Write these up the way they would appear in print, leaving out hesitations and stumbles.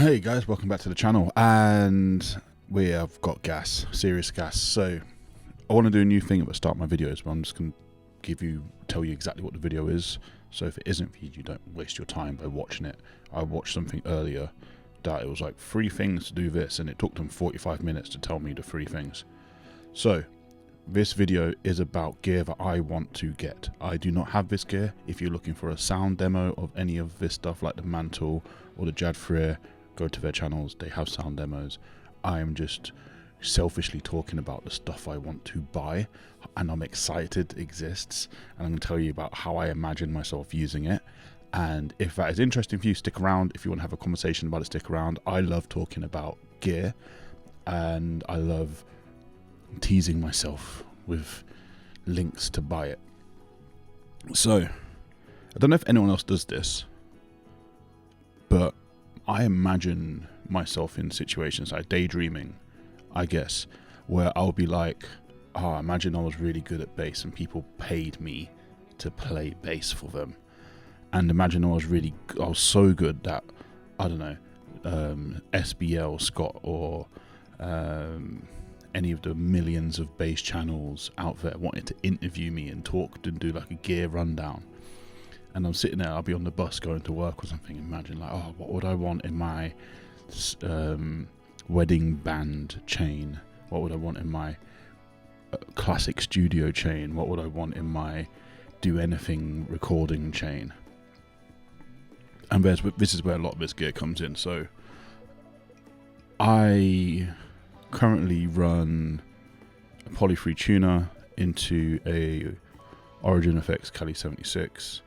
Hey guys, welcome back to the channel, and we have got gas, serious gas. So I want to do a new thing at the start of my videos, but I'm just going to tell you exactly what the video is. So if it isn't for you, you don't waste your time by watching it. I watched something earlier that it was like 3 things to do this, and it took them 45 minutes to tell me the 3 things. So this video is about gear that I want to get. I do not have this gear. If you're looking for a sound demo of any of this stuff like the Mantle or the Jad, go to their channels, they have sound demos. I am just selfishly talking about the stuff I want to buy, and I'm excited it exists, and I'm going to tell you about how I imagine myself using it. And if that is interesting for you, stick around. If you want to have a conversation about it, stick around. I love talking about gear, and I love teasing myself with links to buy it. So I don't know if anyone else does this, but I imagine myself in situations like daydreaming, I guess, where I'll be like, oh, imagine I was really good at bass and people paid me to play bass for them. And imagine I was so good that, I don't know, SBL, Scott, or any of the millions of bass channels out there wanted to interview me and talk and do like a gear rundown. And I'm sitting there, I'll be on the bus going to work or something. Imagine like, oh, what would I want in my wedding band chain? What would I want in my classic studio chain? What would I want in my do anything recording chain? And this is where a lot of this gear comes in. So I currently run a poly-free tuner into a Origin Effects Cali 76,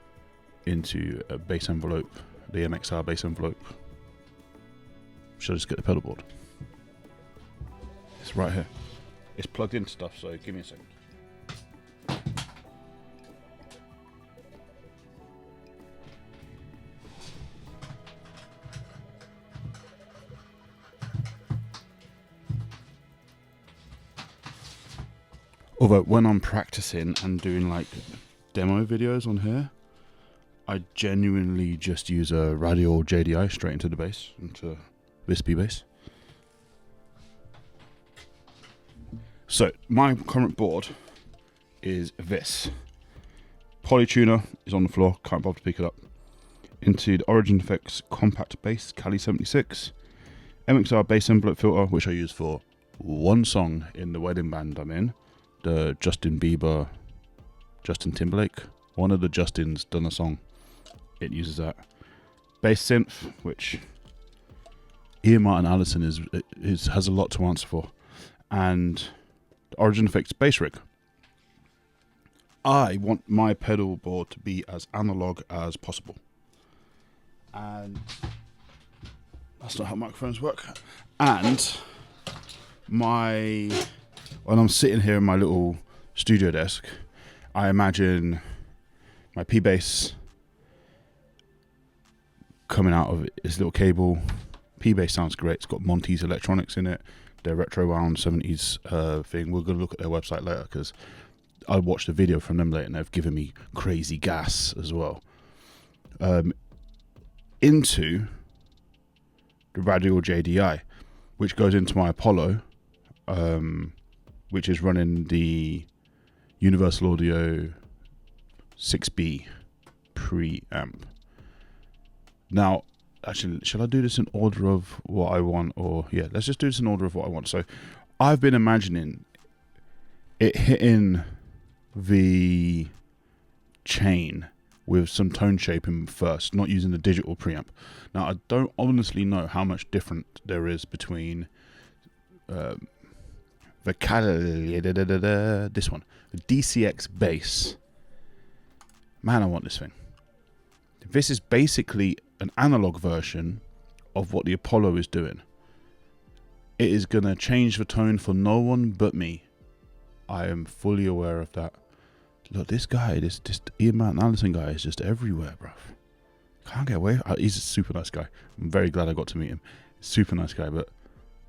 into a bass envelope, the MXR bass envelope. Should I just get the pedalboard? It's right here. It's plugged into stuff, so give me a second. Although when I'm practicing and doing like demo videos on here, I genuinely just use a radial JDI straight into the bass, into wispy bass. So my current board is this. Polytuner is on the floor, can't bother to pick it up. Into the Origin Effects compact bass, Cali 76. MXR bass envelope filter, which I use for one song in the wedding band I'm in. The Justin Timberlake. One of the Justins done a song. It uses that. Bass synth, which Ian Martin Allison has a lot to answer for. And the Origin Effects Bassrig. I want my pedal board to be as analog as possible. And that's not how microphones work. And when I'm sitting here in my little studio desk, I imagine my P-Bass coming out of this little cable. P-Bass sounds great. It's got Monty's electronics in it. Their retro wound 70s thing. We're going to look at their website later because I watched a video from them later and they've given me crazy gas as well. Into the radial JDI, which goes into my Apollo, which is running the Universal Audio 6B preamp. Now, actually, shall I do this in order of what I want? Or, yeah, let's just do this in order of what I want. So, I've been imagining it hitting the chain with some tone shaping first, not using the digital preamp. Now, I don't honestly know how much different there is between the this one, the DCX bass. Man, I want this thing. This is basically an analog version of what the Apollo is doing. It is going to change the tone for no one but me. I am fully aware of that. Look, this guy, this Ian Martin Allison guy is just everywhere, bruv. Can't get away. He's a super nice guy. I'm very glad I got to meet him. Super nice guy, but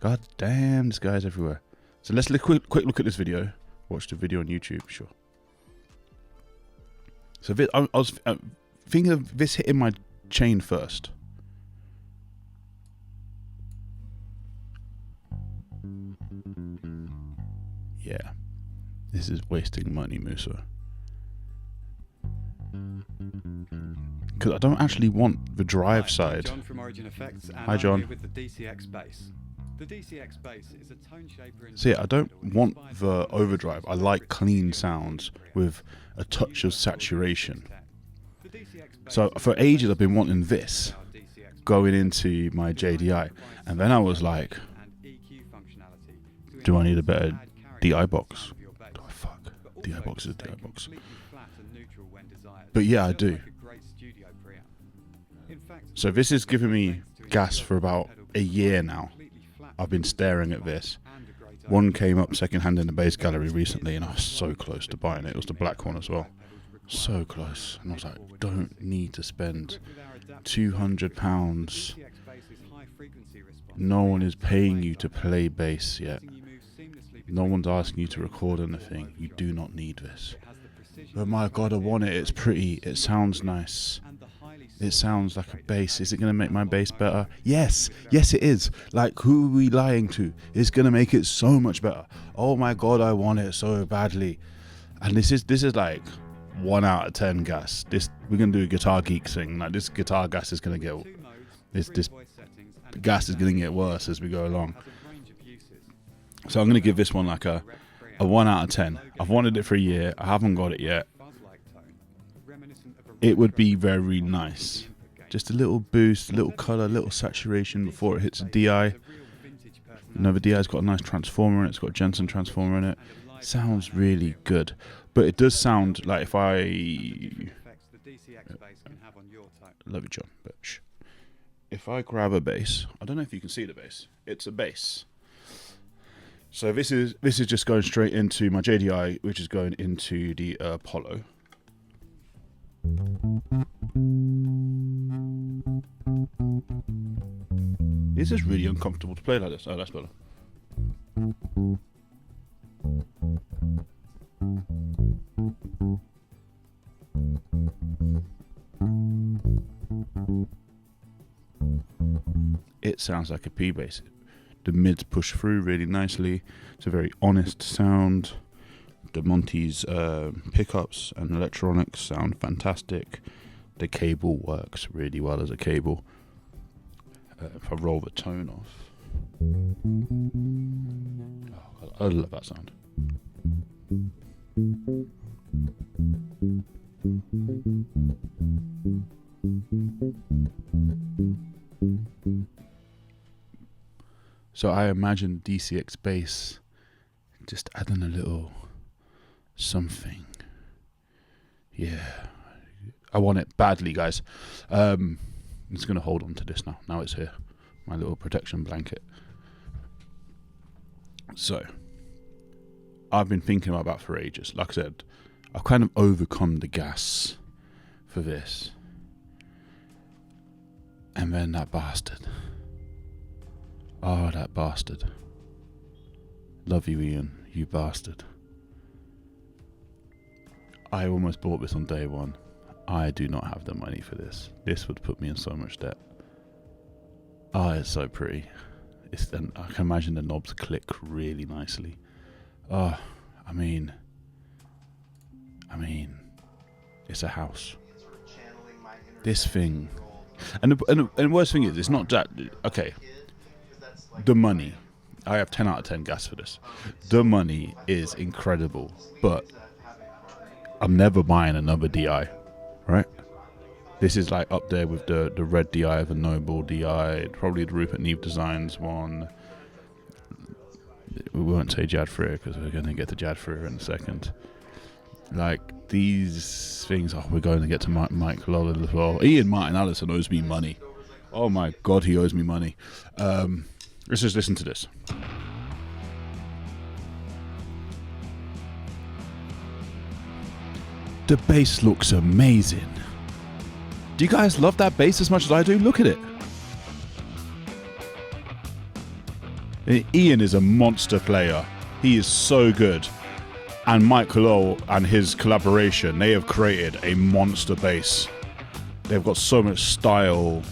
god damn, this guy's everywhere. So let's quick look at this video. Watch the video on YouTube, sure. So I was thinking of this hitting my chain first. Yeah, this is wasting money, Musa. Because I don't actually want the drive side. John from Origin Effects, and Hi, John. I'm here with the DCX bass. The DCX bass is a tone shaper in... So yeah, I don't want the overdrive. I like clean sounds with a touch of saturation. So for ages I've been wanting this going into my JDI, and then I was like, do I need a better DI box? Oh fuck, DI box is a DI box. But yeah, I do. So this is giving me gas for about a year now. I've been staring at this. One came up secondhand in the bass gallery recently, and I was so close to buying it. It was the black one as well. So close. And I was like, don't need to spend £200. No one is paying you to play bass yet. No one's asking you to record anything. You do not need this. But my god, I want it. It's pretty. It sounds nice. It sounds like a bass. Is it going to make my bass better? Yes. Yes, it is. Like, who are we lying to? It's going to make it so much better. Oh my god, I want it so badly. And this is like 1 out of 10 gas. We're going to do a Guitar Geek thing. Like, this guitar gas is going to get... This gas is going to get worse as we go along. So I'm going to give this one like a 1 out of 10. I've wanted it for a year. I haven't got it yet. It would be very nice. Just a little boost, a little colour, a little saturation before it hits a DI. The DI's got a nice transformer in it. It's got a Jensen transformer in it. Sounds really good. But it does sound like if I... Love you, John. But shh. If I grab a bass... I don't know if you can see the bass. It's a bass. So this is just going straight into my JDI, which is going into the Apollo. This is really uncomfortable to play like this. Oh, that's better. It sounds like a P bass. The mids push through really nicely. It's a very honest sound. The Monty's pickups and electronics sound fantastic. The cable works really well as a cable. If I roll the tone off, oh, I love that sound. So I imagine DCX bass just adding a little something. Yeah, I want it badly, guys. I'm just going to hold on to this now. Now it's here. My little protection blanket. So, I've been thinking about that for ages. Like I said, I've kind of overcome the gas for this. And then that bastard. Oh, that bastard. Love you, Ian. You bastard. I almost bought this on day one. I do not have the money for this. This would put me in so much debt. Oh, it's so pretty. I can imagine the knobs click really nicely. Oh, I mean, it's a house. This thing, and the worst thing is, it's not that. Okay, the money. I have 10 out of 10 gas for this. The money is incredible, but I'm never buying another DI, right? This is like up there with the red DI, the Noble DI, probably the Rupert Neve Designs one. We won't say Jad Freer because we're going to get to Jad Freer in a second. Like these things, we're going to get to Mike Lull as well. Ian Martin Allison owes me money. Oh my God, he owes me money. Let's just listen to this. The bass looks amazing. Do you guys love that bass as much as I do? Look at it. Ian is a monster player. He is so good. And Mike Lull and his collaboration, they have created a monster bass. They've got so much style.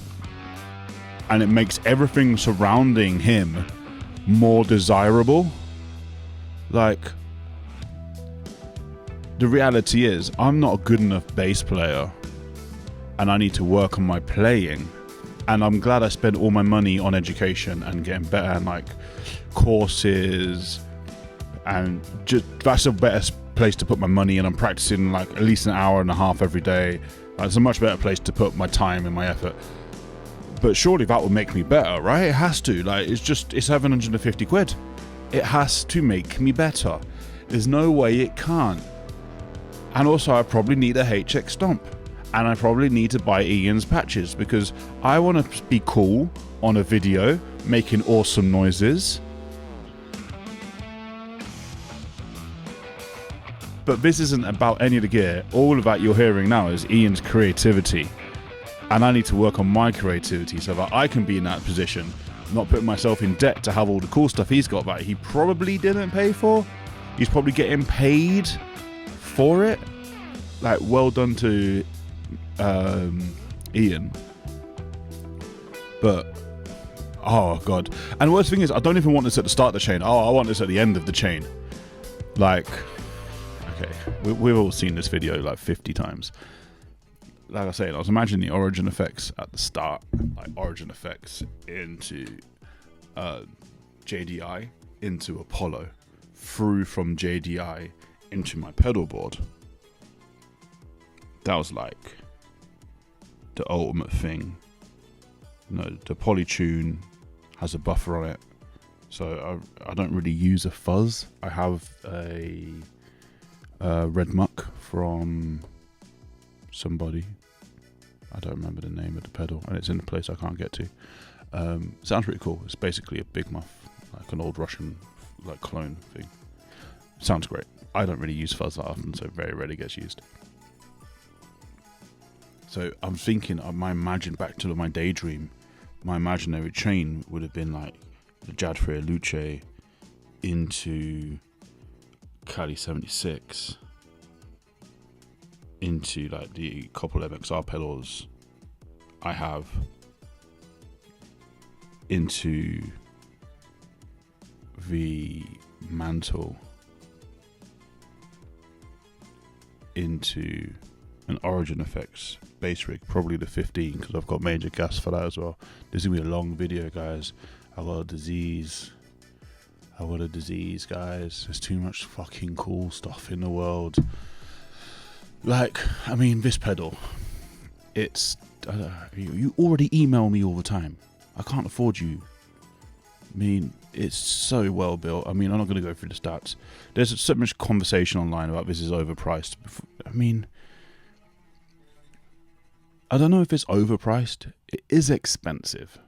And it makes everything surrounding him more desirable. Like, the reality is, I'm not a good enough bass player, and I need to work on my playing. And I'm glad I spent all my money on education and getting better, and like courses, and just that's a better place to put my money. And I'm practicing like at least an hour and a half every day. It's a much better place to put my time and my effort. But surely that will make me better, right? It has to. Like, it's 750 quid. It has to make me better. There's no way it can't. And also, I probably need a HX Stomp. And I probably need to buy Ian's patches, because I want to be cool on a video, making awesome noises. But this isn't about any of the gear. All of that you're hearing now is Ian's creativity. And I need to work on my creativity so that I can be in that position, not putting myself in debt to have all the cool stuff he's got that he probably didn't pay for. He's probably getting paid for it. Like, well done to Ian. But, oh God. And the worst thing is, I don't even want this at the start of the chain. I want this at the end of the chain. Like, okay, we've all seen this video like 50 times. Like I said, I was imagining the origin effects at the start, like origin effects into JDI, into Apollo, through from JDI into my pedal board. That was like the ultimate thing. No, the Polytune has a buffer on it, so I don't really use a fuzz. I have a red muck from somebody. I don't remember the name of the pedal, and it's in a place I can't get to. Sounds pretty cool. It's basically a big muff, like an old Russian like clone thing. Sounds great. I don't really use fuzz that often, so very rarely gets used. So I'm thinking, back to my daydream, my imaginary chain would have been like the Jadfrey Luce into Cali 76, into like the couple MXR pedals I have, into the Mantle, into an Origin Effects Bassrig, probably the 15, because I've got major gas for that as well. This is gonna be a long video, guys. I got a disease, guys. There's too much fucking cool stuff in the world. Like, I mean, this pedal, it's, you already email me all the time. I can't afford you. I mean, it's so well built. I mean, I'm not going to go through the stats. There's so much conversation online about this is overpriced. I mean, I don't know if it's overpriced. It is expensive.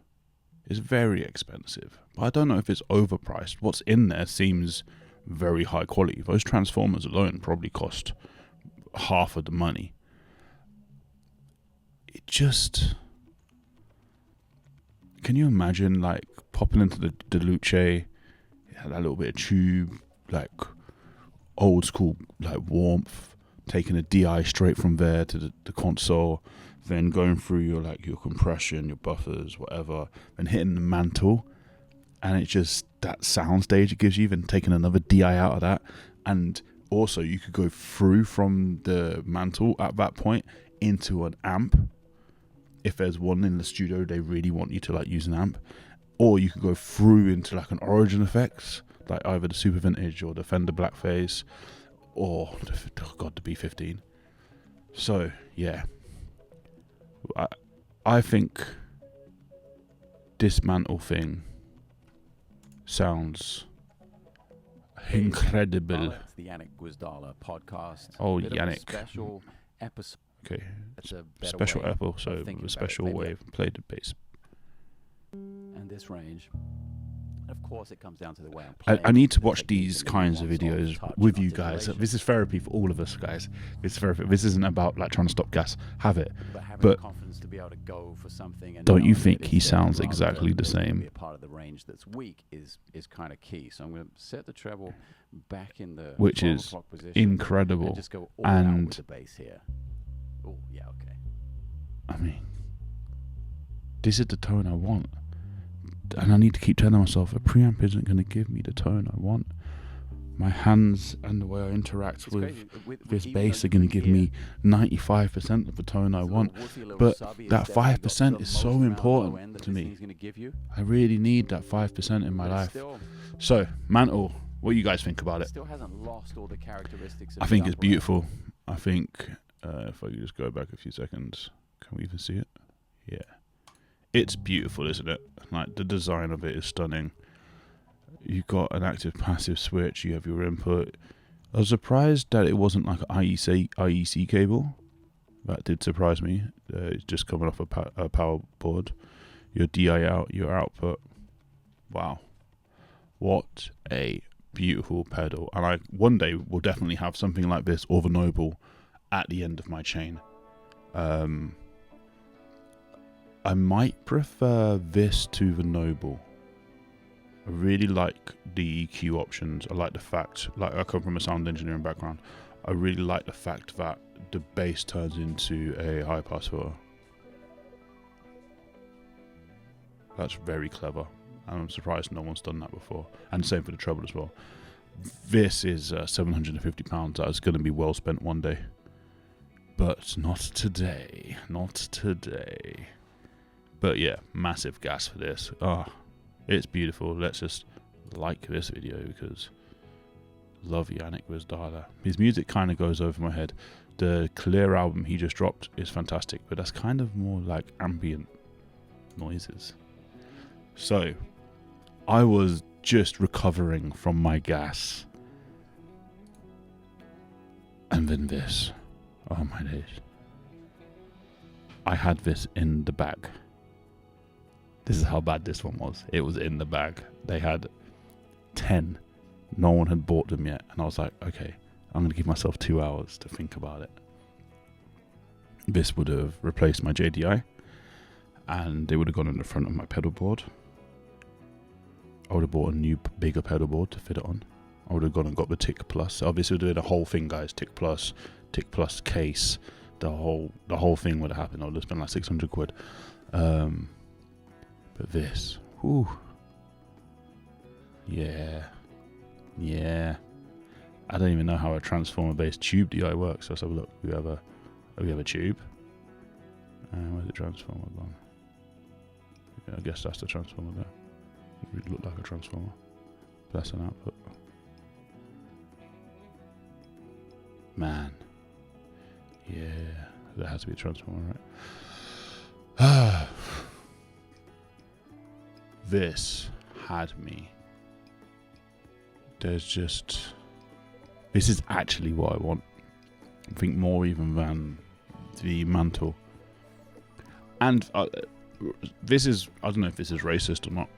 It's very expensive. But I don't know if it's overpriced. What's in there seems very high quality. Those transformers alone probably cost half of the money. It just, can you imagine like popping into the Luce, that little bit of tube, like old school like warmth, taking a DI straight from there to the console, then going through your compression, your buffers, whatever, and hitting the Mantle, and it's just that soundstage it gives you, then taking another DI out of that. And also you could go through from the Mantle at that point into an amp. If there's one in the studio, they really want you to like use an amp. Or you could go through into like an Origin Effects, like either the Super Vintage or the Fender Blackface, or the B15. So yeah, I think this Mantle thing sounds incredible. It's the Yannick Gwizdala podcast. Oh, Bit of a Yannick. special episode. Okay, It's a better special way Apple, of so thinking a about special it. way Maybe of playing the bass. And this range. Of course, it comes down to the way I'm I playing. need to the watch technique these and the kinds of nuance videos touch with and you guys. articulation. This is therapy for all of us, guys. It's therapy. This isn't about like trying to stop gas. Have it. Having but the confidence to be able to go for something and don't you knowing think that he it's there sounds rather exactly than the maybe same? Be a part of the range that's weak is kind of key. So I'm going to set the treble back in the Which 12 is o'clock position incredible. and just go all out And with the bass here. Oh yeah, okay. I mean, this is the tone I want. and I need to keep telling myself a preamp isn't going to give me the tone I want. My hands and the way I interact with this bass are going to give me 95% of the tone I want. But that 5% is so important to me. I really need that 5% in my life. So, Mantle, what do you guys think about it? I think it's beautiful. I think, if I could just go back a few seconds, can we even see it? Yeah. It's beautiful, isn't it? Like, the design of it is stunning. You've got an active passive switch, you have your input. I was surprised that it wasn't like an IEC cable. That did surprise me. It's just coming off a power board. Your DI out, your output. Wow. What a beautiful pedal. And one day will definitely have something like this or the Noble at the end of my chain. I might prefer this to the Noble. I really like the EQ options. I like the fact, like I come from a sound engineering background, I really like the fact that the bass turns into a high pass filter. That's very clever, and I'm surprised no one's done that before. And same for the treble as well. This is £750. That is going to be well spent one day, but not today. Not today. But yeah, massive gas for this. It's beautiful. Let's just like this video because love Yannick Wizdala. His music kind of goes over my head. The Clear album he just dropped is fantastic, but that's kind of more like ambient noises. So I was just recovering from my gas, and then this. Oh my days. I had this in the bag. This is how bad this one was. It was in the bag. They had 10. No one had bought them yet. And I was like, okay, I'm going to give myself 2 hours to think about it. This would have replaced my JDI. And it would have gone in the front of my pedal board. I would have bought a new, bigger pedal board to fit it on. I would have gone and got the Tick Plus. Obviously, we're doing the whole thing, guys. Tick Plus case. The whole thing would have happened. I would have spent like 600 quid. But this, whew, yeah, I don't even know how a transformer-based tube DI works. Let's have a look. We have a tube. Where's the transformer gone? Yeah, I guess that's the transformer there. It really looked like a transformer. That's an output. Man, yeah, there has to be a transformer, right? This had me. This is actually what I want. I think more even than the Mantle. And this is, I don't know if this is racist or not.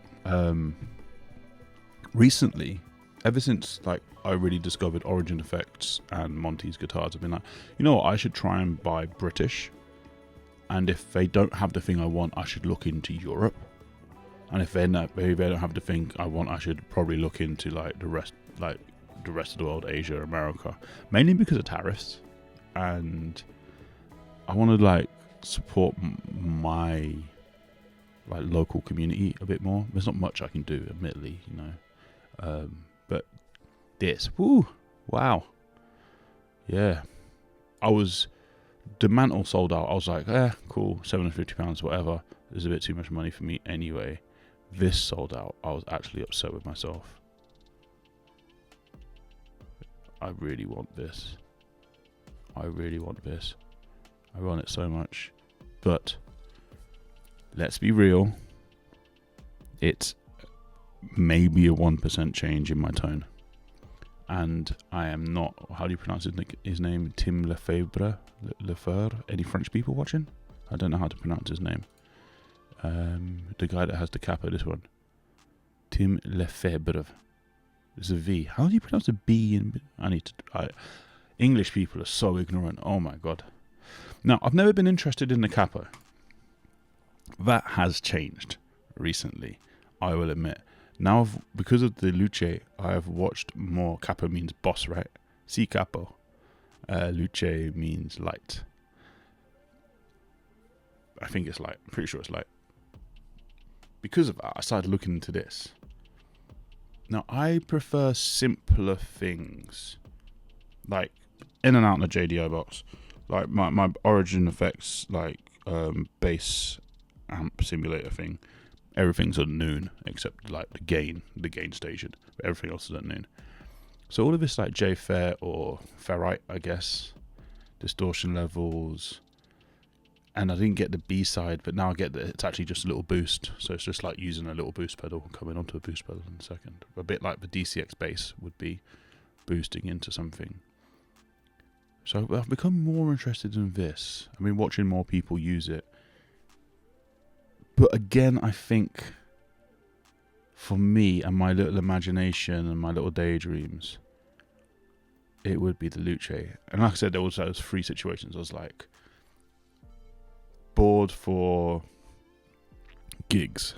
Recently, ever since like I really discovered Origin Effects and Monty's guitars, I've been like, you know what, I should try and buy British. And if they don't have the thing I want, I should look into Europe. And if they don't have the thing I want, I should probably look into like the rest of the world, Asia, America, mainly because of tariffs. And I want to like support my like local community a bit more. There's not much I can do, admittedly, you know. But this, woo, wow, yeah. The Mantle sold out. I was like, cool, £750, whatever. This is a bit too much money for me anyway. This sold out. I was actually upset with myself. I really want this. I want it so much. But let's be real. It's maybe a 1% change in my tone. And I am not, how do you pronounce his name? Tim Lefebvre? Any French people watching? I don't know how to pronounce his name. The guy that has the capo, this one. Tim Lefebvre. There's a V. How do you pronounce a B? English people are so ignorant. Oh my god. Now, I've never been interested in the capo. That has changed recently, I will admit. Now, because of the Luce, I have watched more. Capo means boss, right? Si capo. Luce means light. I think it's light. I'm pretty sure it's light. because of that, I started looking into this. Now, I prefer simpler things, like in and out in the JDI box, like my Origin Effects, like bass amp simulator thing. Everything's at noon except like the gain station, but everything else is at noon. So all of this like J-Fair or Ferrite, I guess, distortion levels. And I didn't get the B side, but now I get that it's actually just a little boost. So it's just like using a little boost pedal and coming onto a boost pedal in a second. A bit like the DCX bass would be boosting into something. So I've become more interested in this. I've been watching more people use it. But again, I think for me and my little imagination and my little daydreams, it would be the Luce. And like I said, there was those 3 situations. I was like, bored for gigs,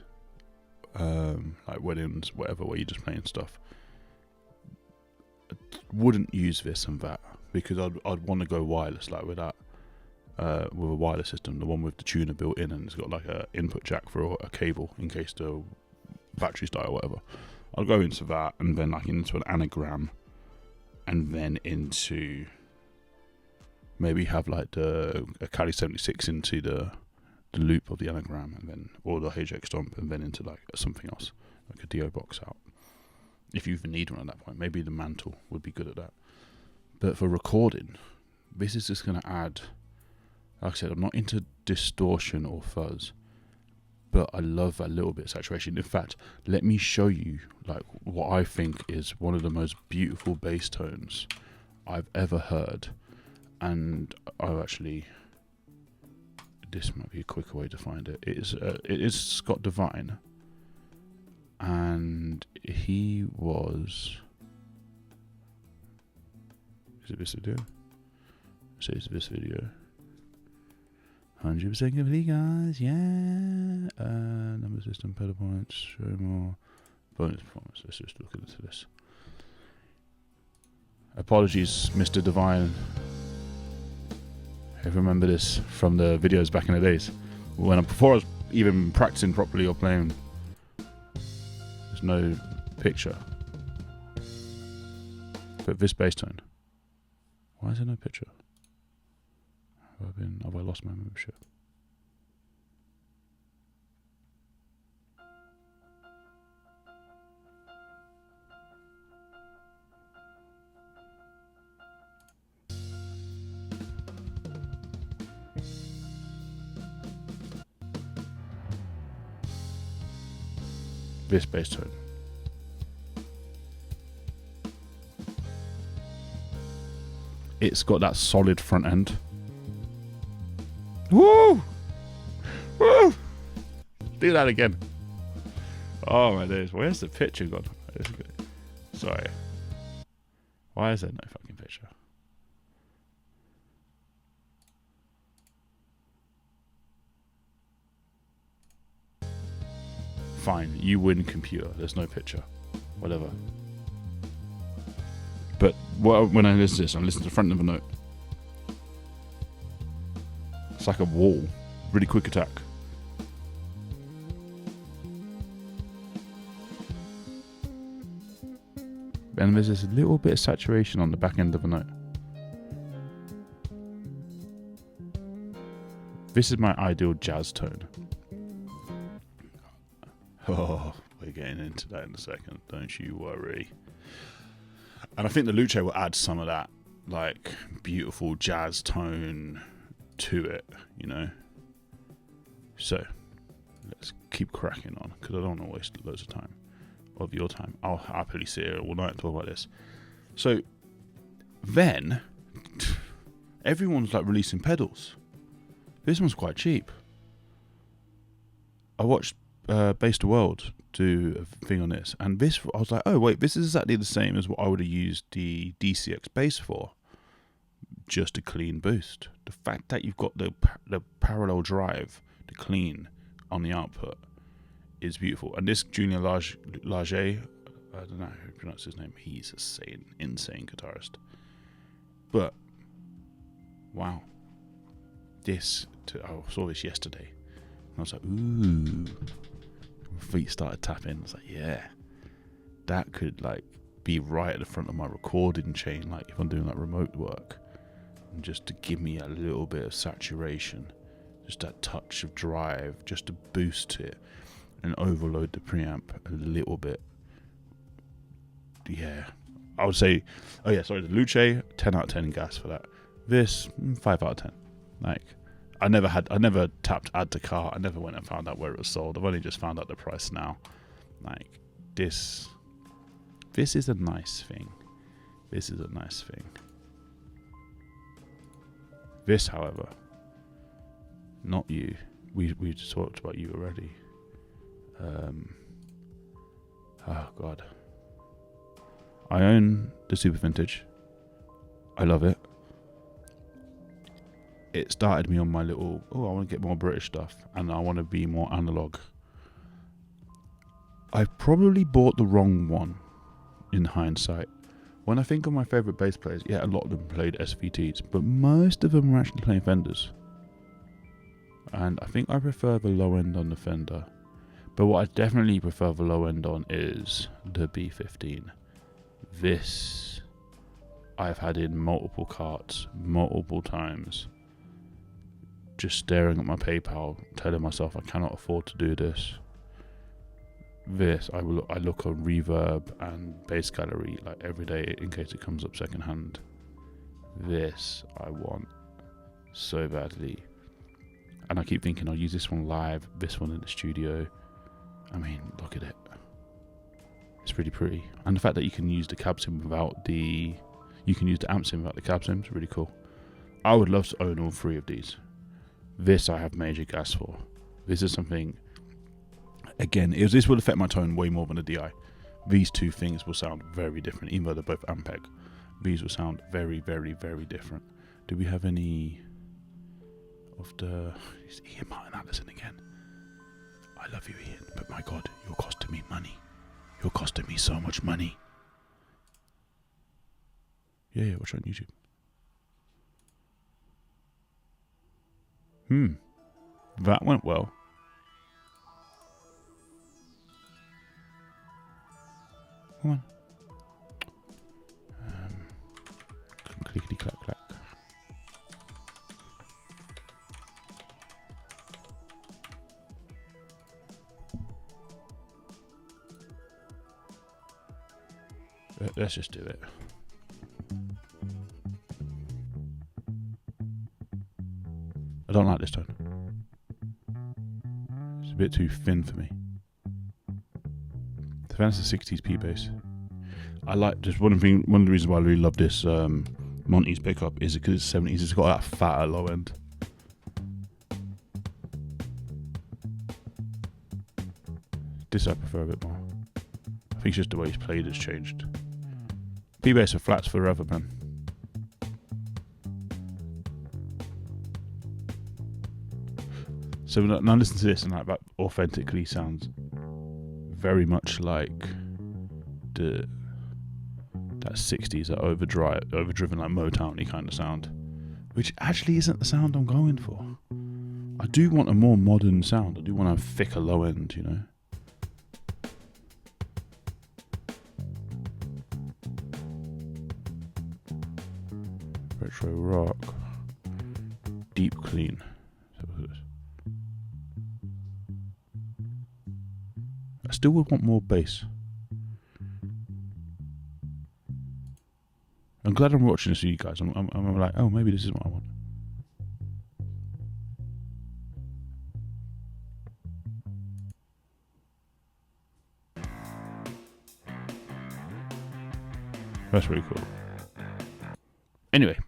like weddings, whatever, where you're just playing stuff. I wouldn't use this and that because I'd want to go wireless, like with that, with a wireless system, the one with the tuner built in, and it's got like a input jack for a cable in case the batteries die or whatever. I'll go into that and then like into an anagram, and then into maybe have like a Cali 76 into the loop of the anagram, and then or the HX stomp, and then into like something else, like a DO box out. If you even need one at that point, maybe the Mantle would be good at that. But for recording, this is just going to add, like I said, I'm not into distortion or fuzz, but I love that little bit of saturation. In fact, let me show you like what I think is one of the most beautiful bass tones I've ever heard. And I've actually, this might be a quicker way to find it. It is Scott Devine, and he was. Is it this video? So it's this video. 100% complete, guys. Yeah. Number system, pedal points, show more bonus performance. Let's just look into this. Apologies, Mr. Devine. I remember this from the videos back in the days before I was even practicing properly or playing. There's no picture, but this bass tone. Why is there no picture? Have I lost my membership? This bass tone. It's got that solid front end. Woo! Woo! Do that again. Oh my days, where's the picture gone? Sorry. Why is there no fucking picture? Fine, you win, computer. There's no picture. Whatever. But when I listen to this, I'm listening to the front of a note. It's like a wall. Really quick attack. And there's this little bit of saturation on the back end of a note. This is my ideal jazz tone. Oh, we're getting into that in a second. Don't you worry. And I think the Luce will add some of that, like, beautiful jazz tone to it, you know. So, let's keep cracking on, because I don't want to waste loads of time, of your time. I'll happily sit here all night and talk about this. So, then, everyone's, like, releasing pedals. This one's quite cheap. I watched Bass the World do a thing on this, and this, I was like, oh wait, this is exactly the same as what I would have used the DCX bass for, just a clean boost. The fact that you've got the parallel drive, the clean on the output, is beautiful. And this Junior Large, I don't know how to pronounce his name, he's an insane guitarist. But wow, I saw this yesterday, and I was like, ooh, feet started tapping. I was like, yeah, that could like be right at the front of my recording chain, like if I'm doing like remote work, and just to give me a little bit of saturation, just that touch of drive, just to boost it and overload the preamp a little bit. Yeah, I would say, the Luce, 10 out of 10 in gas for that. This, 5 out of 10. Like, I never tapped add to cart. I never went and found out where it was sold. I've only just found out the price now. Like, this is a nice thing. This is a nice thing. This, however, not you. We just talked about you already. Oh God. I own the Super Vintage. I love it. It started me on my little, I want to get more British stuff and I want to be more analog. I probably bought the wrong one in hindsight. When I think of my favourite bass players, yeah, a lot of them played SVTs, but most of them were actually playing Fenders. And I think I prefer the low end on the Fender. But what I definitely prefer the low end on is the B15. This I've had in multiple carts, multiple times. Just staring at my PayPal, telling myself I cannot afford to do this. This, I look on Reverb and Bass Gallery like every day in case it comes up secondhand. This I want so badly. And I keep thinking I'll use this one live, this one in the studio. I mean, look at it. It's pretty pretty. And the fact that you can use the cab sim without the... You can use the amp sim without the cab sim is really cool. I would love to own all three of these. This I have major gas for. This is something... Again, this will affect my tone way more than the DI. These two things will sound very different, even though they're both Ampeg. These will sound very, very, very different. Do we have any of the... It's Ian Martin Allison again. I love you, Ian, but my God, you're costing me money. You're costing me so much money. Yeah, watch on YouTube. That went well. Come on. Clickety clack clack. Let's just do it. I don't like this tone. It's a bit too thin for me. The fancy 60s P bass. I like just one of the reasons why I really love this Monty's pickup is because it's 70s. It's got that fatter low end. This I prefer a bit more. I think it's just the way he's played has changed. P bass are flats forever, man. So now listen to this, and that authentically sounds very much like that 60s, that overdriven like Motown-y kind of sound, which actually isn't the sound I'm going for. I do want a more modern sound. I do want a thicker low end, you know. Retro rock, deep clean. I still would want more bass. I'm glad I'm watching this with you guys. I'm like, oh, maybe this is what I want. That's really cool. Anyway.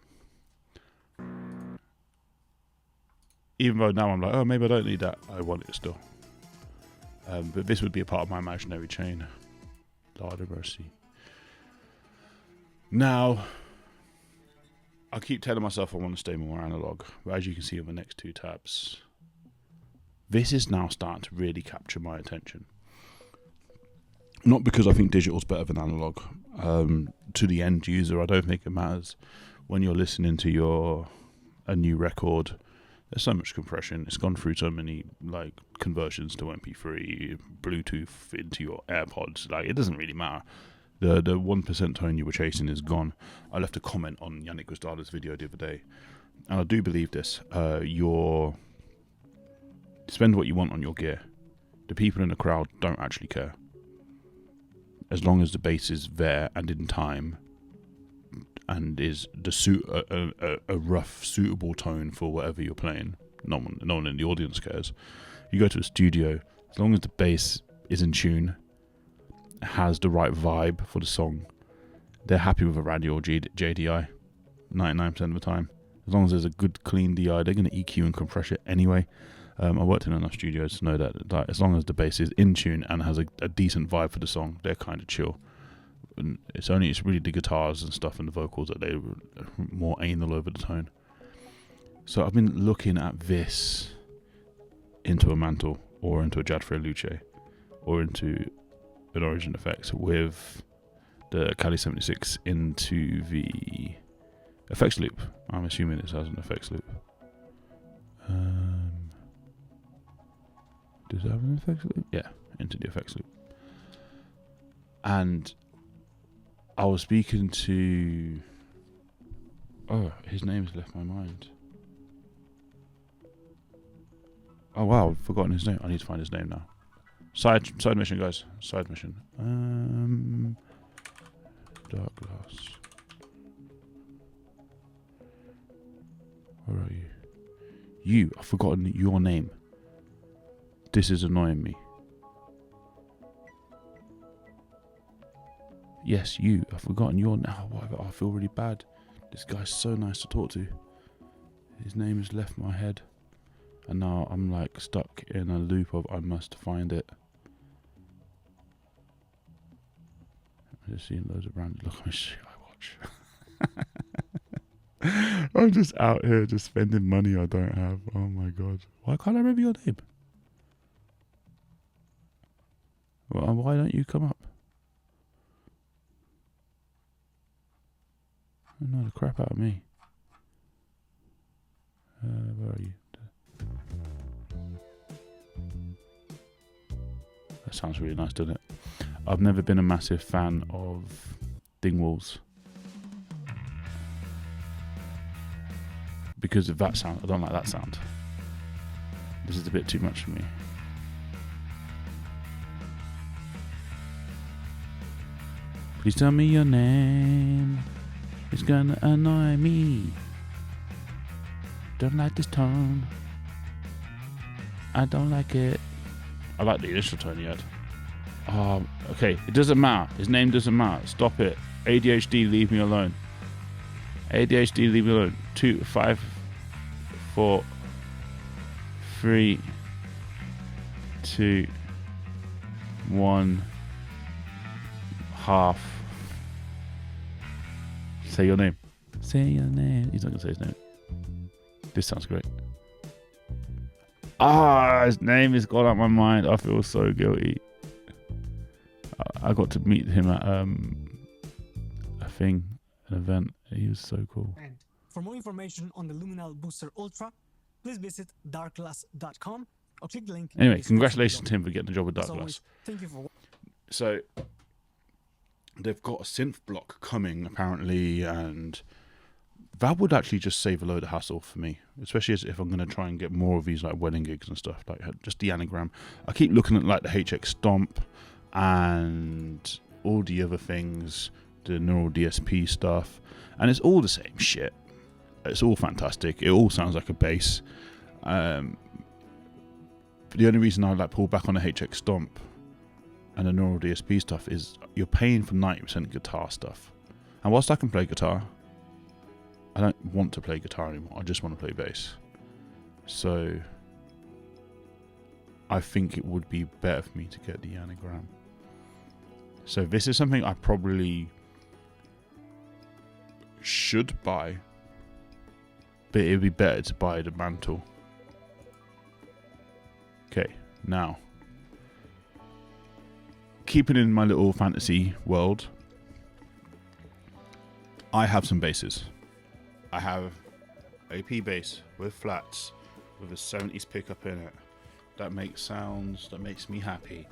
Even though now I'm like, oh, maybe I don't need that. I want it still. But this would be a part of my imaginary chain. Lord of mercy. Now, I keep telling myself I want to stay more analog. But as you can see on the next two tabs, this is now starting to really capture my attention. Not because I think digital's better than analog. To the end user, I don't think it matters. When you're listening to a new record, There's so much compression. It's gone through so many like conversions to MP3, Bluetooth into your AirPods. Like, it doesn't really matter. The 1% tone you were chasing is gone. I left a comment on Yannick Gustada's video the other day, and I do believe this. Spend what you want on your gear. The people in the crowd don't actually care. As long as the bass is there and in time, and is a rough, suitable tone for whatever you're playing. No one in the audience cares. You go to a studio, as long as the bass is in tune, has the right vibe for the song, they're happy with a radio or JDI 99% of the time. As long as there's a good, clean DI, they're going to EQ and compress it anyway. I worked in enough studios to know that as long as the bass is in tune and has a decent vibe for the song, they're kind of chill. And it's really the guitars and stuff and the vocals that they're more anal over the tone. So I've been looking at this into a Mantle or into a Jadfre Luce or into an Origin Effects with the Cali 76 into the effects loop. I'm assuming it has an effects loop. Does it have an effects loop? Yeah, into the effects loop. And I was speaking to... Oh, his name's left my mind. Oh wow, I've forgotten his name. I need to find his name now. Side mission, guys. Side mission. Darkglass. Where are you? I've forgotten your name. This is annoying me. Yes, you. I've forgotten your name. Oh, I feel really bad. This guy's so nice to talk to. His name has left my head. And now I'm like stuck in a loop of I must find it. I'm just seeing loads of random. Look how much shit I watch. I'm just out here just spending money I don't have. Oh my god. Why can't I remember your name? Well, why don't you come up? Annoy the crap out of me. Where are you? That sounds really nice, doesn't it? I've never been a massive fan of Dingwalls because of that sound. I don't like that sound. This is a bit too much for me. Please tell me your name. It's gonna annoy me. Don't like this tone. I don't like it. I like the initial tone he had. Okay, it doesn't matter. His name doesn't matter. Stop it. ADHD, leave me alone. ADHD, leave me alone. 2, 5, 4, 3, 2, 1, half. Say your name. Say your name. He's not going to say his name. This sounds great. His name has gone out my mind. I feel so guilty. I got to meet him at an event. He was so cool. And for more information on the Luminal Booster Ultra, please visit darkglass.com or click the link. Anyway, congratulations to him for getting the job with Darkglass. Thank you for. So they've got a synth block coming apparently, and that would actually just save a load of hassle for me, especially if I'm going to try and get more of these like wedding gigs and stuff, like just the Anagram. I keep looking at like the HX Stomp and all the other things, the neural DSP stuff, and it's all the same shit. It's all fantastic. It all sounds like a bass. The only reason I like pull back on the HX Stomp and the neural DSP stuff is you're paying for 90% guitar stuff, and whilst I can play guitar, I don't want to play guitar anymore. I just want to play bass. So I think it would be better for me to get the Anagram. So this is something I probably should buy, but it would be better to buy the Mantle. Okay, now keeping in my little fantasy world, I have some basses. I have a P bass with flats with a 70s pickup in it. That makes sounds, that makes me happy.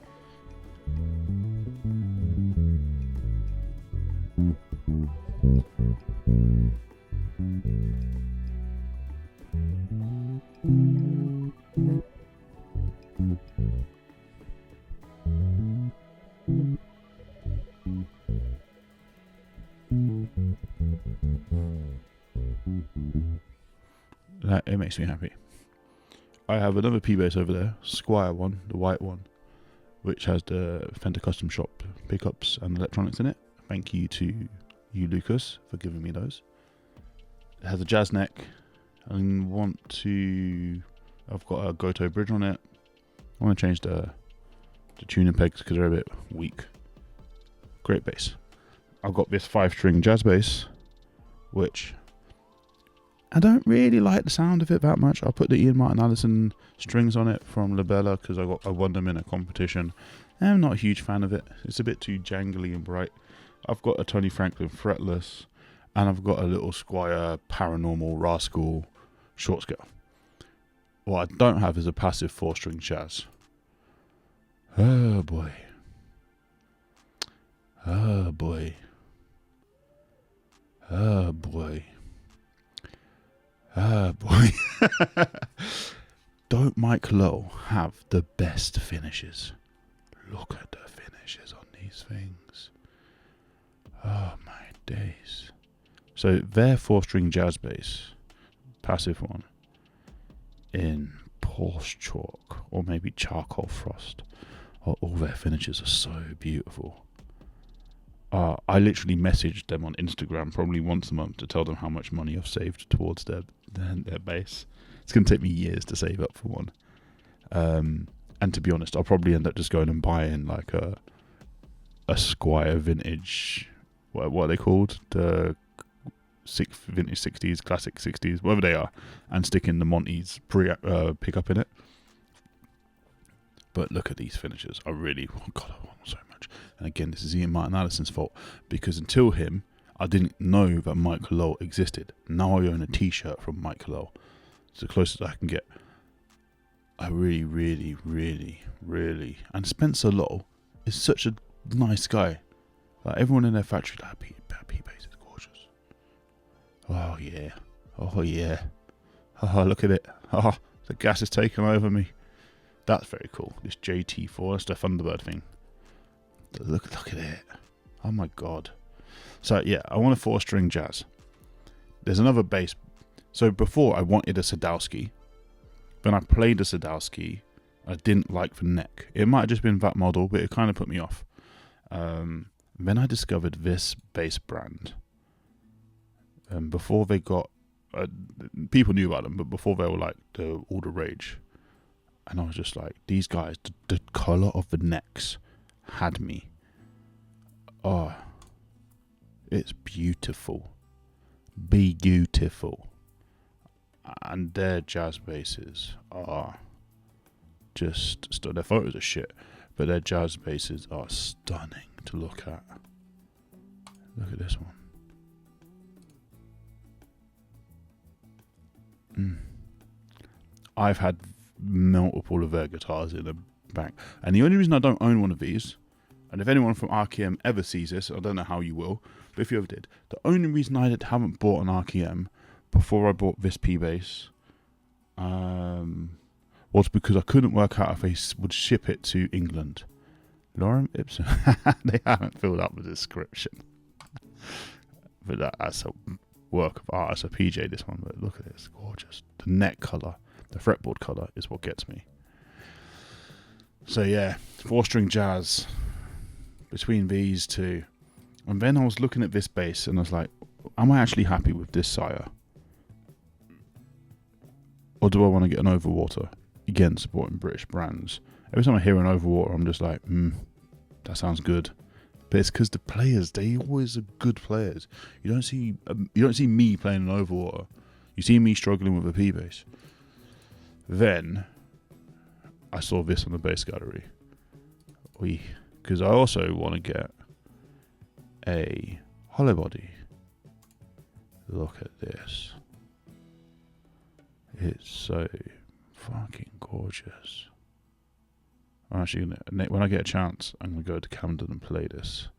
It makes me happy. I have another P-Bass over there, Squire one, the white one, which has the Fender Custom Shop pickups and electronics in it. Thank you to you, Lucas, for giving me those. It has a jazz neck. I want to... I've got a Goto bridge on it. I want to change the tuning pegs because they're a bit weak. Great bass. I've got this 5-string jazz bass, which I don't really like the sound of it that much. I put the Ian Martin Allison strings on it from Labella because I won them in a competition. I'm not a huge fan of it. It's a bit too jangly and bright. I've got a Tony Franklin fretless, and I've got a little Squire Paranormal Rascal short scale. What I don't have is a passive 4-string jazz. Oh boy. Oh boy. Oh boy. Oh boy. Don't Mike Lull have the best finishes? Look at the finishes on these things. Oh my days. So their 4-string jazz bass, passive one, in Porsche chalk or maybe charcoal frost. All their finishes are so beautiful. I literally messaged them on Instagram probably once a month to tell them how much money I've saved towards their bass. It's going to take me years to save up for one. And to be honest, I'll probably end up just going and buying like a Squire vintage, what are they called? The vintage 60s, classic 60s, whatever they are, and sticking the Monty's pickup in it. But look at these finishes. I want them so much. And again, this is Ian Martin Allison's fault, because until him, I didn't know that Mike Lull existed. Now I own a t-shirt from Mike Lull. It's the closest I can get. I really, and Spencer Lull is such a nice guy. Like everyone in their factory, that P-Bass is gorgeous. Oh yeah. Oh, look at it. Oh, the gas is taking over me. That's very cool. This JT4, that's the Thunderbird thing. Look at it. Oh my god. So yeah, I want a 4-string jazz. There's another bass. So before I wanted a Sadowski. When I played a Sadowski, I didn't like the neck. It might have just been that model, but it kind of put me off. Then I discovered this bass brand. Before they got... people knew about them, but before they were like all the rage. And I was just like, these guys, the colour of the necks had me. Oh, it's beautiful. Beautiful. And their jazz basses are just... their photos are shit, but their jazz basses are stunning to look at. Look at this one. I've had multiple of their guitars in the back, and the only reason I don't own one of these, and if anyone from RKM ever sees this, I don't know how you will, but if you ever did, the only reason I haven't bought an RKM before I bought this P-Bass was because I couldn't work out if they would ship it to England. Lorem Ipsum. They haven't filled up the description. But that's a work of art. It's a PJ, this one, but look at it, it's gorgeous. The neck colour, the fretboard colour is what gets me. So yeah, 4-string jazz between these two. And then I was looking at this bass and I was like, am I actually happy with this sire? Or do I want to get an Overwater? Again, supporting British brands. Every time I hear an Overwater, I'm just like, that sounds good. But it's because the players, they always are good players. You don't see me playing an Overwater. You see me struggling with a P-Bass. Then I saw this on the bass gallery. Because I also want to get a hollow body. Look at this. It's so Fucking gorgeous. I'm actually gonna, when I get a chance, I'm gonna go to Camden and play this.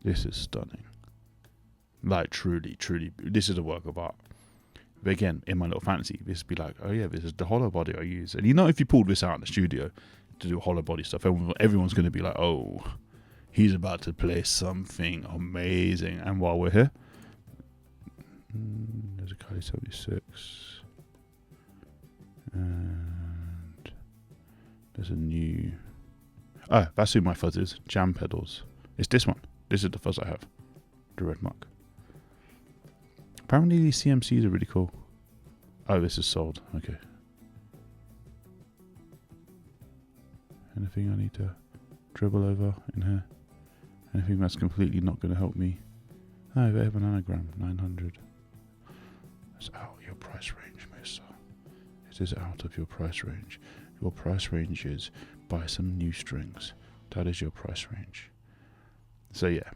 This is stunning. Like truly, this is a work of art. But again, in my little fantasy, this would be like, oh yeah, this is the hollow body I use. And you know, if you pulled this out in the studio to do hollow body stuff, everyone's going to be like, oh, he's about to play something amazing. And while we're here, there's a Kali 76. And there's a new... Oh, that's who my fuzz is. Jam pedals. It's this one. This is the fuzz I have. The red mark. Apparently these CMCs are really cool. Oh, this is sold. Okay. Anything I need to dribble over in here? Anything that's completely not going to help me? Oh, they have an anagram. 900. That's out of your price range, mister. It is out of your price range. Your price range is buy some new strings. That is your price range. So yeah,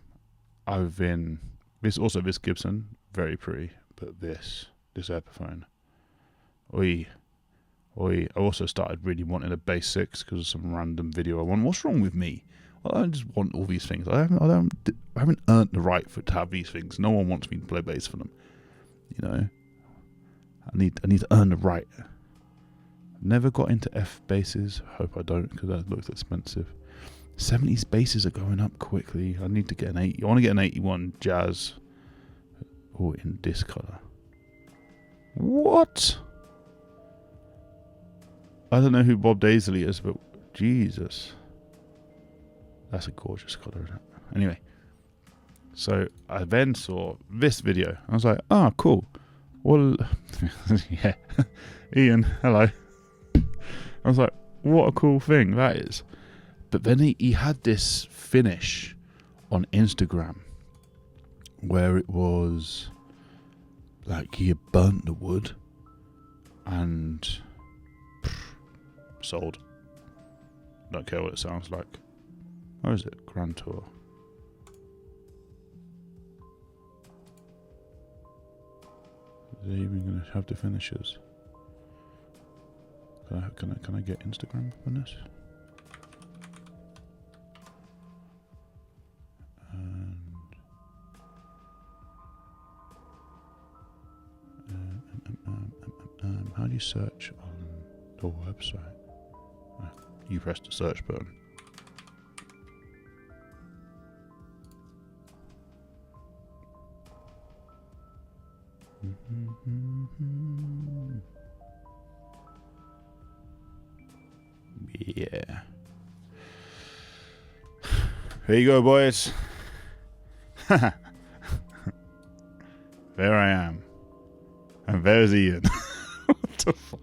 I've been... This Gibson, very pretty, but this Epiphone, oi. I also started really wanting a bass 6 because of some random video I want. What's wrong with me? I don't just want all these things. I haven't earned the right to have these things. No one wants me to play bass for them. You know, I need to earn the right. Never got into F basses. Hope I don't, because that looks expensive. 70s basses are going up quickly. I need to get an 80. I want to get an 81 Jazz. Oh, in this color. What? I don't know who Bob Daisley is, but Jesus. That's a gorgeous color, isn't it? Anyway. So I then saw this video. I was like, oh, cool. Well, yeah. Ian, hello. I was like, what a cool thing that is. But then he had this finish on Instagram where it was like he had burnt the wood and sold. Don't care what it sounds like. Where is it? Grand Tour. Is it even going to have the finishes? Can I get Instagram on this? How do you search on the website? You press the search button. Yeah. Here you go, boys. There I am. And there's Ian. What the fuck?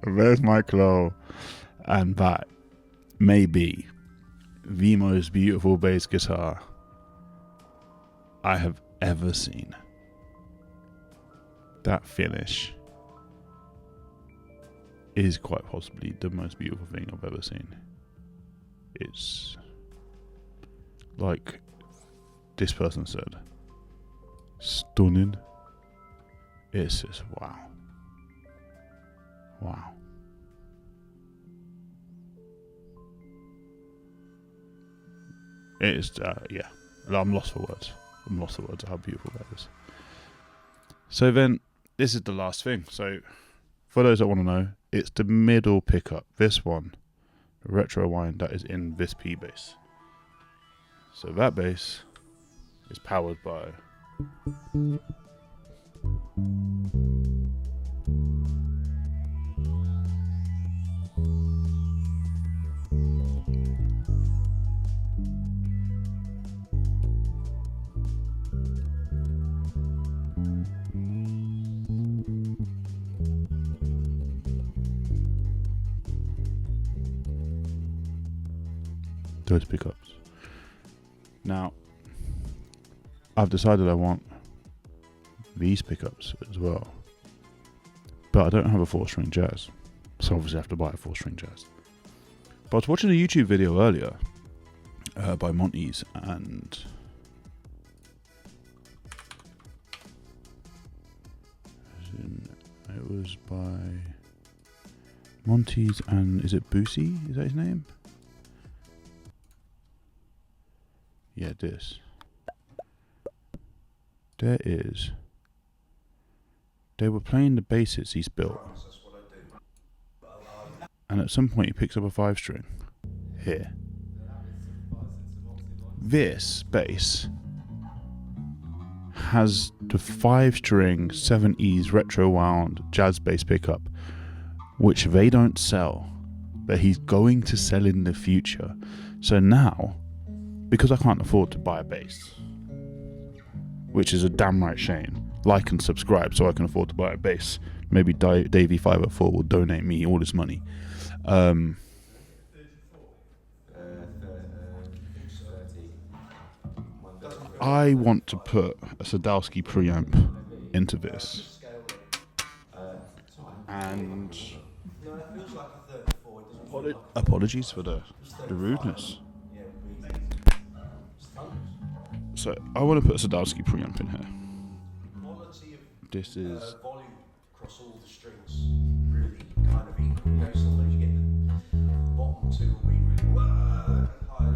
And there's Mike Lull. And that may be the most beautiful bass guitar I have ever seen. That finish is quite possibly the most beautiful thing I've ever seen. It's like this person said, stunning. It's just wow. Wow. It is, yeah. I'm lost for words. I'm lost for words of how beautiful that is. So then, this is the last thing. So, for those that want to know, it's the middle pickup. This one, the retro wind that is in this P bass. So that bass is powered by those pickups. Now, I've decided I want these pickups as well, but I don't have a 4-string Jazz, so obviously I have to buy a 4-string Jazz. But I was watching a YouTube video earlier by Monty's, and It was by Monty's and is it Boosie? Is that his name? Yeah, this. There is. They were playing the basses he's built. And at some point he picks up a 5-string. Here. This bass has the 5-string 70s retro wound jazz bass pickup, which they don't sell, but he's going to sell in the future. So now, because I can't afford to buy a bass, which is a damn right shame, like and subscribe so I can afford to buy a bass. Maybe Davey504 will donate me all his money. I want to put a Sadowski preamp into this. And apologies for the rudeness. So I want to put a Sadowski preamp in here. This is volume across all the strings really kind of equal. You know, sometimes you get the bottom two will be really high,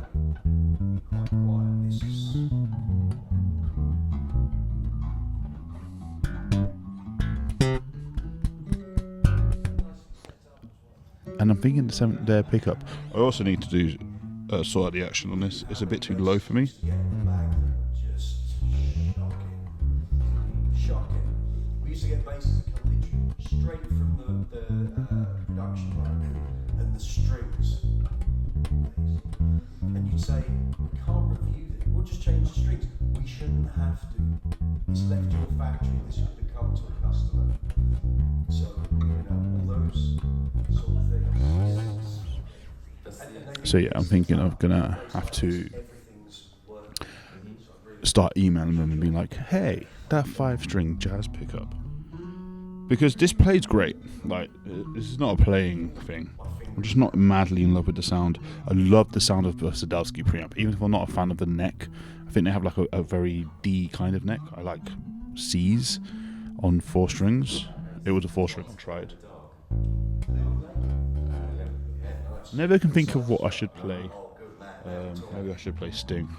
quite quiet. This is and I'm thinking their pickup. I also need to do sort of the action on this. It's a bit too low for me. just shocking. We used to get basses that come literally straight from the production line and the strings. And you'd say, we can't review it, we'll just change the strings. We shouldn't have to. It's left to a factory, this should have come to a customer. So, you know, all those sort of things. So yeah, I'm thinking I'm gonna have to start emailing them and being like, hey, that 5-string jazz pickup, because this plays great. Like, this is not a playing thing. I'm just not madly in love with the sound. I love the sound of the Sadowski preamp, even if I'm not a fan of the neck. I think they have like a very D kind of neck. I like C's on 4 strings. It was a 4-string I tried. Never can think of what I should play. Maybe I should play Sting.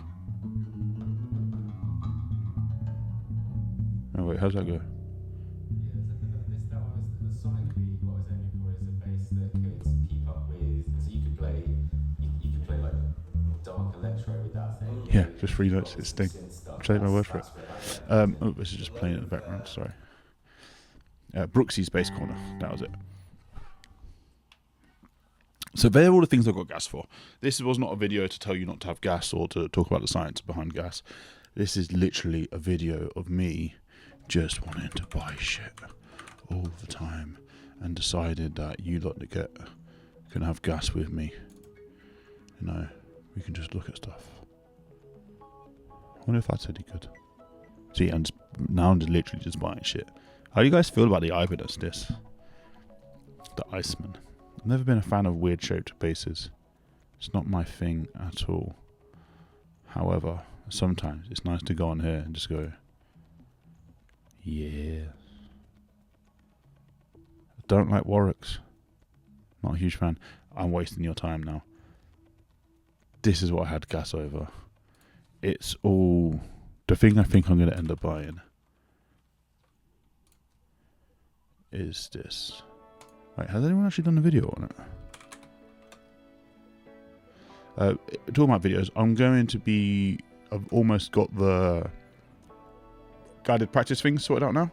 Oh wait, how's that go? Yeah, just 3 notes. It's Sting. Take my word for it. Oh, this is just playing in the background. Sorry. Brooksy's bass corner. That was it. So they're all the things I've got gas for. This was not a video to tell you not to have gas or to talk about the science behind gas. This is literally a video of me just wanting to buy shit all the time and decided that you lot that can have gas with me. You know, we can just look at stuff. I wonder if that's any good. See, now I'm just literally just buying shit. How do you guys feel about the Ibanez this? The Iceman. I've never been a fan of weird shaped basses. It's not my thing at all. However, sometimes it's nice to go on here and just go, yeah. I don't like Walrus. Not a huge fan. I'm wasting your time now. This is what I had gas over. It's all the thing I think I'm going to end up buying is this. Wait, has anyone actually done a video on it? Talking about videos, I've almost got the guided practice thing sorted out now.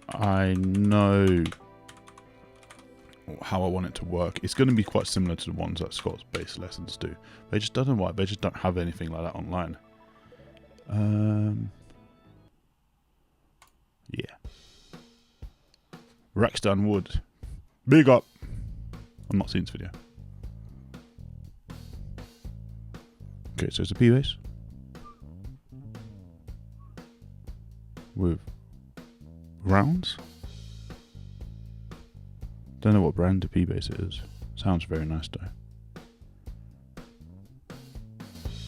I know how I want it to work. It's going to be quite similar to the ones that Scott's bass lessons do. They just don't know why. They just don't have anything like that online. Yeah. Raxdown Wood. Big up. I'm not seeing this video. Okay, so it's a P bass with rounds. Don't know what brand the P bass it is. Sounds very nice though.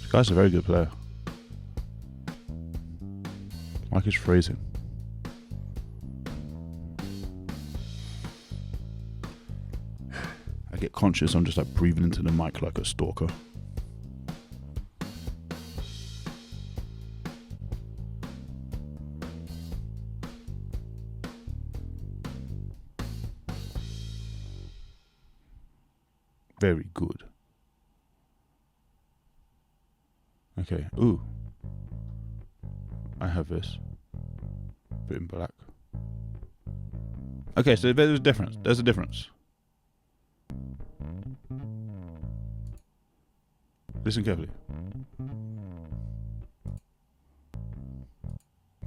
This guy's a very good player. Like his phrasing. conscious. I'm just like breathing into the mic like a stalker. Very good. Okay. Ooh. I have this. Bit in black. Okay, so there's a difference. There's a difference. Listen carefully.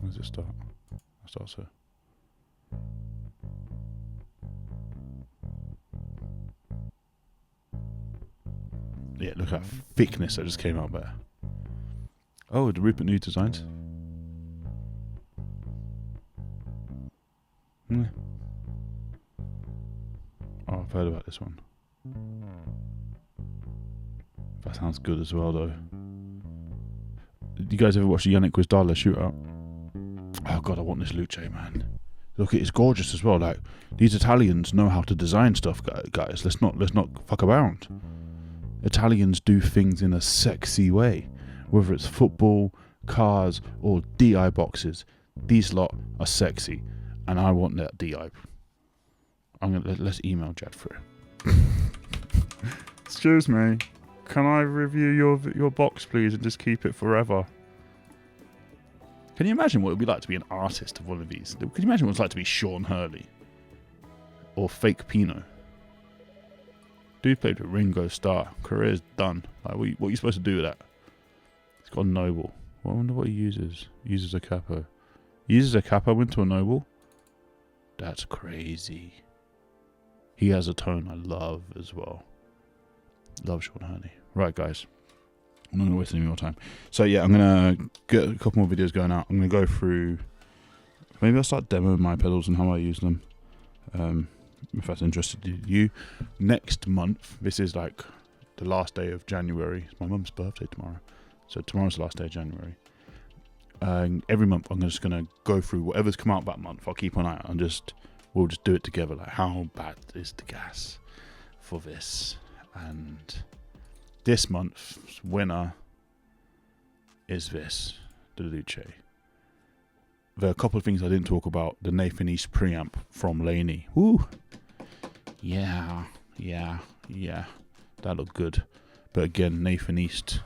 Where does it start? It starts here. Yeah, look at that thickness that just came out there. Oh, the Rupert New designs. Oh, I've heard about this one. That sounds good as well, though. Did you guys ever watch the Yannick Wisdala shootout? Oh god, I want this Luce, man. Look, it's gorgeous as well. Like, these Italians know how to design stuff, guys. Let's not fuck around. Italians do things in a sexy way, whether it's football, cars, or DI boxes. These lot are sexy, and I want that DI. Let's email Jad for it. Excuse me, can I review your box, please, and just keep it forever? Can you imagine what it would be like to be an artist of one of these? Can you imagine what it's like to be Sean Hurley or Fake Pino? Dude played with Ringo Starr. Career's done. Like, what are you supposed to do with that? It's got a Noble. I wonder what he uses. Uses a capo. Uses a capo into a Noble? That's crazy. He has a tone I love as well. Love Sean Hurley. Right, guys. I'm not going to waste any more time. So, yeah, I'm going to get a couple more videos going out. I'm going to go through... Maybe I'll start demoing my pedals and how I use them. If that's interested in you. Next month, this is like the last day of January. It's my mum's birthday tomorrow. So tomorrow's the last day of January. Every month I'm just going to go through whatever's come out that month. I'll keep an eye out and we'll just do it together. Like, how bad is the gas for this? And this month's winner is this, the Luce. There are a couple of things I didn't talk about. The Nathan East preamp from Laney. Woo! Yeah. That looked good. But again, Nathan East,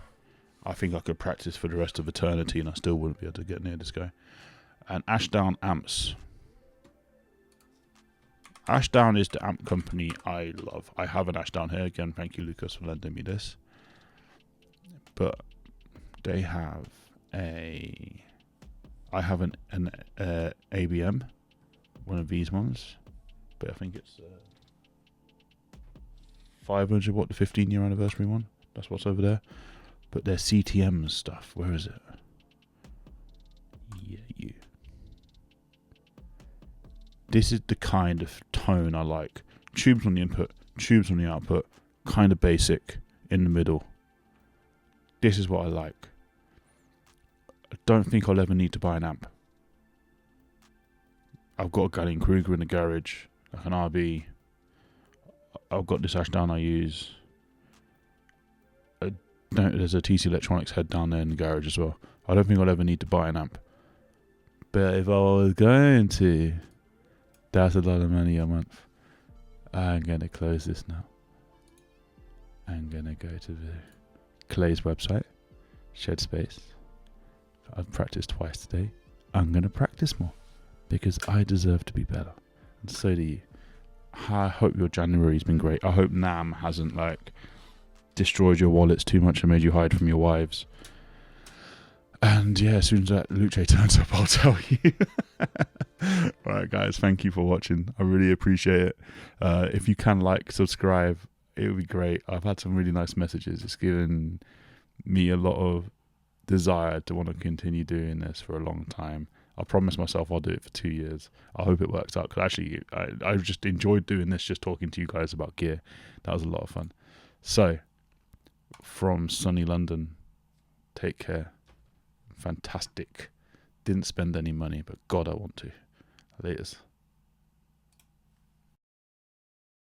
I think I could practice for the rest of eternity and I still wouldn't be able to get near this guy. And Ashdown amps. Ashdown is the amp company I love. I have an Ashdown here. Again, thank you, Lucas, for lending me this. But they have I have an ABM, one of these ones, but I think it's 500 watt, the 15-year anniversary one. That's what's over there. But their CTM stuff, where is it? Yeah, you. This is the kind of tone I like. Tubes on the input, tubes on the output, kind of basic in the middle. This is what I like. I don't think I'll ever need to buy an amp. I've got a Gallien-Kruger in the garage, like an RB. I've got this Ashdown I use. There's a TC Electronics head down there in the garage as well. I don't think I'll ever need to buy an amp. But if I was going to, that's a lot of money a month. I'm going to close this now. I'm going to go to the Clay's website, Shed Space. I've practiced twice today. I'm going to practice more because I deserve to be better. And so do you. I hope your January's been great. I hope NAMM hasn't destroyed your wallets too much and made you hide from your wives. And yeah, as soon as that Luce turns up, I'll tell you. Alright guys, thank you for watching. I really appreciate it. If you can subscribe, it would be great. I've had some really nice messages. It's given me a lot of desire to want to continue doing this for a long time. I promised myself I'll do it for 2 years. I hope it works out, because actually I just enjoyed doing this, just talking to you guys about gear. That was a lot of fun. So, from sunny London, take care. Fantastic. Didn't spend any money, but God, I want to. Laters.